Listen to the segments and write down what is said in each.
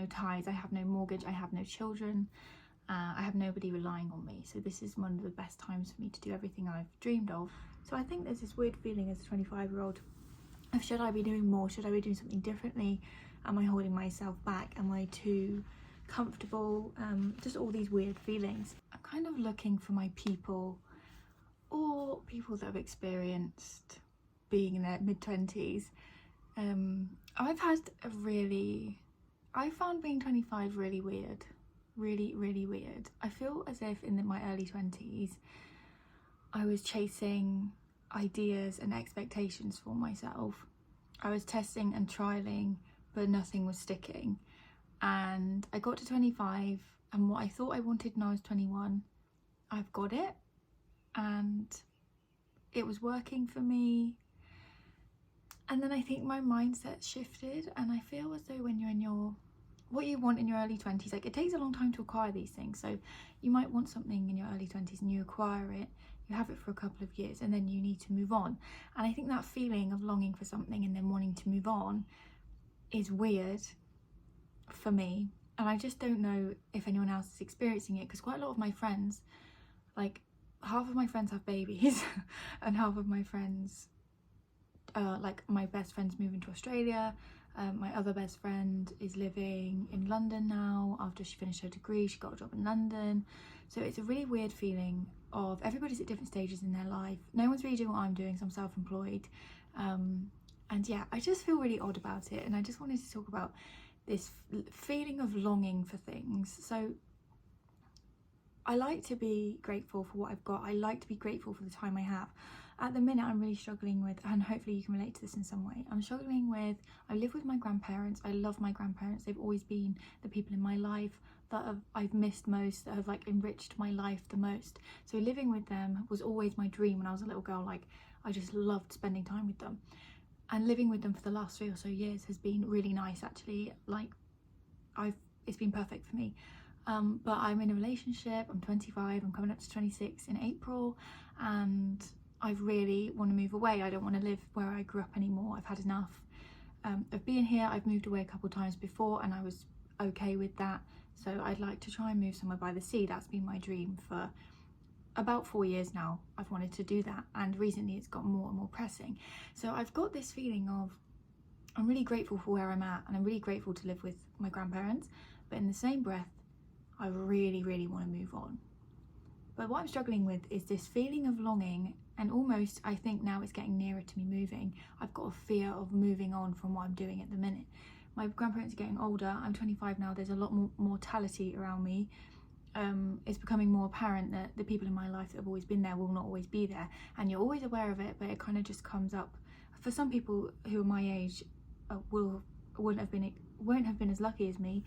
ties, I have no mortgage, I have no children, I have nobody relying on me. So this is one of the best times for me to do everything I've dreamed of. So I think there's this weird feeling as a 25-year-old of, should I be doing more? Should I be doing something differently? Am I holding myself back? Am I too comfortable? Just all these weird feelings. I'm kind of looking for my people, or people that have experienced being in their mid-20s. I found being 25 really weird. Really weird. I feel as if in my early 20s I was chasing ideas and expectations for myself. I was testing and trialing, but nothing was sticking. And I got to 25, and what I thought I wanted when I was 21, I've got it, and it was working for me. And then I think my mindset shifted, and I feel as though when you're in what you want in your early 20s, like, it takes a long time to acquire these things. So you might want something in your early 20s and you acquire it, you have it for a couple of years, and then you need to move on. And I think that feeling of longing for something and then wanting to move on is weird for me. And I just don't know if anyone else is experiencing it, because quite a lot of my friends, like half of my friends have babies and half of my friends, like my best friend's moving to Australia. My other best friend is living in London now. After she finished her degree, she got a job in London. So it's a really weird feeling of everybody's at different stages in their life. No one's really doing what I'm doing, so I'm self-employed. And yeah, I just feel really odd about it. And I just wanted to talk about this feeling of longing for things. So I like to be grateful for what I've got. I like to be grateful for the time I have. At the minute, I'm really struggling with, and hopefully you can relate to this in some way, I'm struggling with, I live with my grandparents. I love my grandparents. They've always been the people in my life that I've missed most, that have like enriched my life the most. So living with them was always my dream when I was a little girl. Like, I just loved spending time with them. And living with them for the last 3 or so years has been really nice, actually. Like, it's been perfect for me. But I'm in a relationship, I'm 25, I'm coming up to 26 in April, and I really want to move away. I don't want to live where I grew up anymore. I've had enough of being here. I've moved away a couple of times before and I was okay with that. So I'd like to try and move somewhere by the sea. That's been my dream for about 4 years now. I've wanted to do that, and recently it's got more and more pressing. So I've got this feeling of, I'm really grateful for where I'm at, and I'm really grateful to live with my grandparents, but in the same breath, I really want to move on. But what I'm struggling with is this feeling of longing, and almost, I think now it's getting nearer to me moving. I've got a fear of moving on from what I'm doing at the minute. My grandparents are getting older. I'm 25 now. There's a lot more mortality around me. It's becoming more apparent that the people in my life that have always been there will not always be there, and you're always aware of it, but it kind of just comes up. For some people who are my age, won't have been as lucky as me,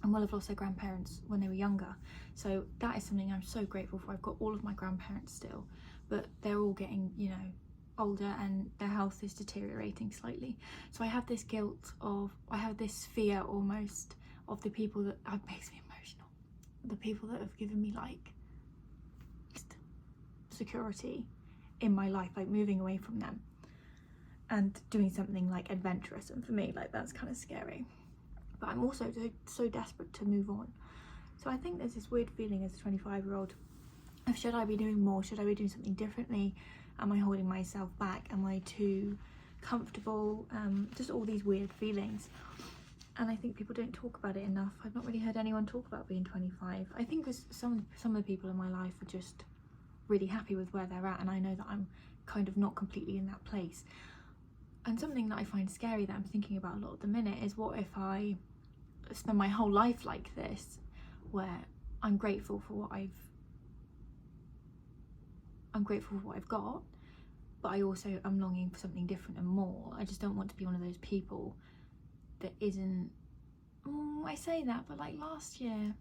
and will have lost their grandparents when they were younger. So that is something I'm so grateful for. I've got all of my grandparents still, but they're all getting, you know, older, and their health is deteriorating slightly. So I have this guilt of, I have this fear almost of the people that, it makes me emotional, the people that have given me like security in my life, like moving away from them and doing something like adventurous, and for me, like, that's kind of scary. But I'm also so desperate to move on. So I think there's this weird feeling as a 25-year-old of, should I be doing more? Should I be doing something differently? Am I holding myself back? Am I too comfortable? Just all these weird feelings. And I think people don't talk about it enough. I've not really heard anyone talk about being 25. I think because some of the people in my life are just really happy with where they're at, and I know that I'm kind of not completely in that place. And something that I find scary that I'm thinking about a lot at the minute is, what if I spend my whole life like this, where I'm grateful for what I've got, but I also am longing for something different and more. I just don't want to be one of those people that isn't, I say that, but like last year,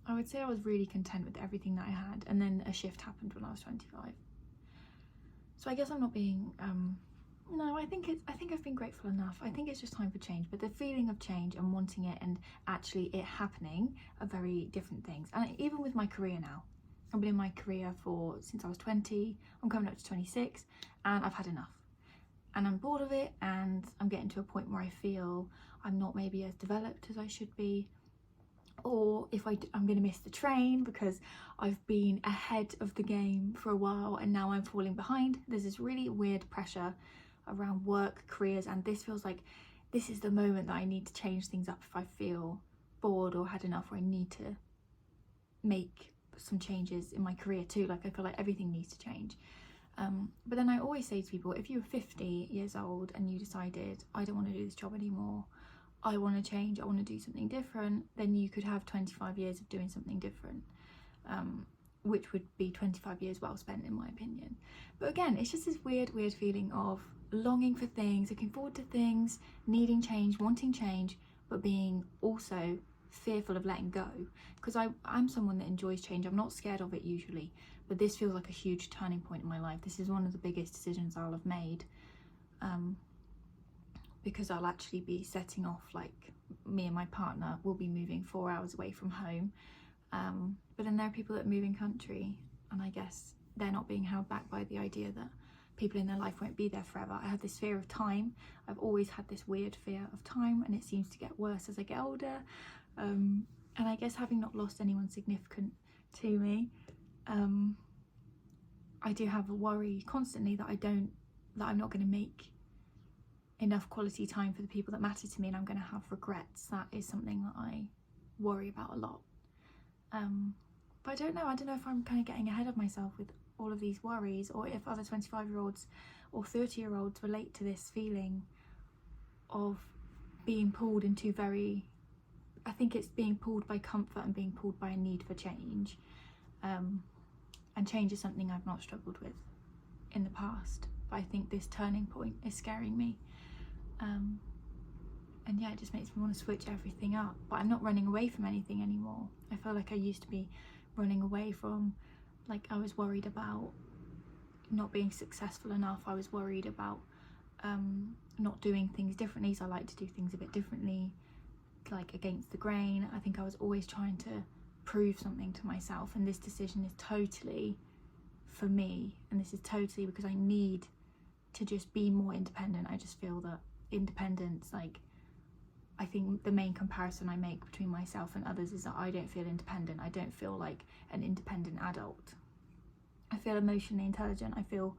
I would say I was really content with everything that I had, and then a shift happened when I was 25. So I guess I'm not being, no, I think I've been grateful enough. I think it's just time for change, but the feeling of change and wanting it and actually it happening are very different things. And even with my career now, I've been in my career since I was 20, I'm coming up to 26, and I've had enough. And I'm bored of it, and I'm getting to a point where I feel I'm not maybe as developed as I should be, or if I'm going to miss the train because I've been ahead of the game for a while and now I'm falling behind. There's this really weird pressure around work, careers, and this feels like this is the moment that I need to change things up if I feel bored or had enough, or I need to make some changes in my career too. Like I feel like everything needs to change. But then I always say to people, if you were 50 years old and you decided, I don't want to do this job anymore, I want to change, I want to do something different, then you could have 25 years of doing something different, which would be 25 years well spent in my opinion. But again, it's just this weird feeling of longing for things, looking forward to things, needing change, wanting change, but being also fearful of letting go, because I'm someone that enjoys change. I'm not scared of it usually, but this feels like a huge turning point in my life. This is one of the biggest decisions I'll have made, because I'll actually be setting off, like me and my partner will be moving 4 hours away from home, but then there are people that move in country, and I guess they're not being held back by the idea that people in their life won't be there forever. I have this fear of time. I've always had this weird fear of time, and it seems to get worse as I get older. And I guess having not lost anyone significant to me, I do have a worry constantly that I'm not going to make enough quality time for the people that matter to me, and I'm going to have regrets. That is something that I worry about a lot. But I don't know if I'm kind of getting ahead of myself with all of these worries, or if other 25-year-olds or 30-year-olds relate to this feeling of being pulled into I think it's being pulled by comfort and being pulled by a need for change. And change is something I've not struggled with in the past, but I think this turning point is scaring me. And yeah, it just makes me want to switch everything up. But I'm not running away from anything anymore. I feel like I used to be running away from, like, I was worried about not being successful enough. I was worried about not doing things differently, so I like to do things a bit differently, like against the grain. I think I was always trying to prove something to myself, and this decision is totally for me, and this is totally because I need to just be more independent. I just feel that independence, like, I think the main comparison I make between myself and others is that I don't feel independent. I don't feel like an independent adult. I feel emotionally intelligent. I feel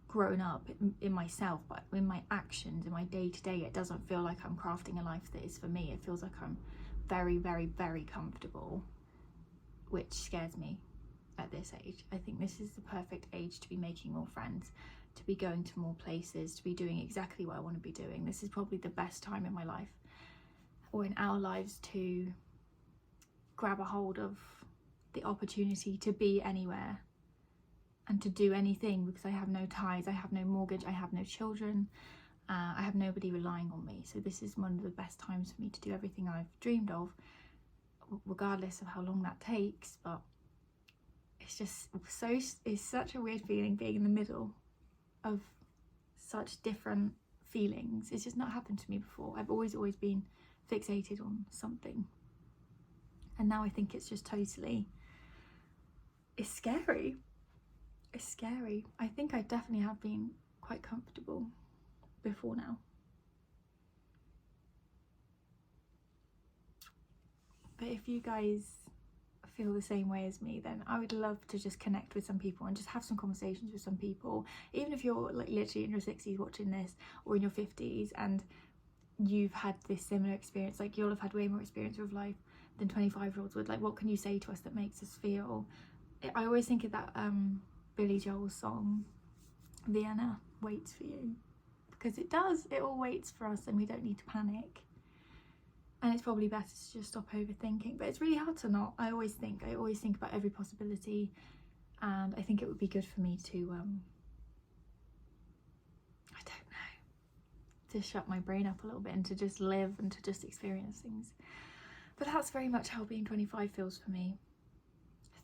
grown up in myself, but in my actions, in my day-to-day, it doesn't feel like I'm crafting a life that is for me. It feels like I'm very, very, very comfortable, which scares me at this age. I think this is the perfect age to be making more friends, to be going to more places, to be doing exactly what I want to be doing. This is probably the best time in my life, or in our lives, to grab a hold of the opportunity to be anywhere and to do anything, because I have no ties, I have no mortgage, I have no children, I have nobody relying on me. So this is one of the best times for me to do everything I've dreamed of, regardless of how long that takes. But it's just it's such a weird feeling being in the middle of such different feelings. It's just not happened to me before. I've always been fixated on something, and now I think it's just totally, it's scary. It's scary. I think I definitely have been quite comfortable before now. But if you guys feel the same way as me, then I would love to just connect with some people and just have some conversations with some people. Even if you're like literally in your 60s watching this, or in your 50s, and you've had this similar experience, like you'll have had way more experience with life than 25-year-olds would. Like, what can you say to us that makes us feel? I always think of that Billy Joel's song, Vienna Waits for You, because it does. It all waits for us, and we don't need to panic. And it's probably better to just stop overthinking, but it's really hard to not. I always think about every possibility, and I think it would be good for me to I don't know, to shut my brain up a little bit and to just live and to just experience things. But that's very much how being 25 feels for me.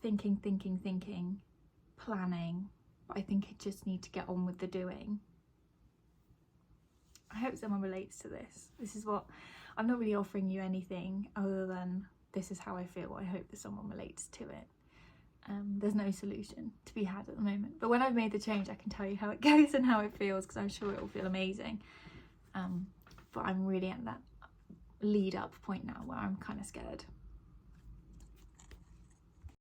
Thinking, planning, but I think I just need to get on with the doing. I hope someone relates to this. This is what, I'm not really offering you anything other than this is how I feel. I hope that someone relates to it. There's no solution to be had at the moment, but when I've made the change, I can tell you how it goes and how it feels, because I'm sure it will feel amazing. But I'm really at that lead up point now where I'm kind of scared.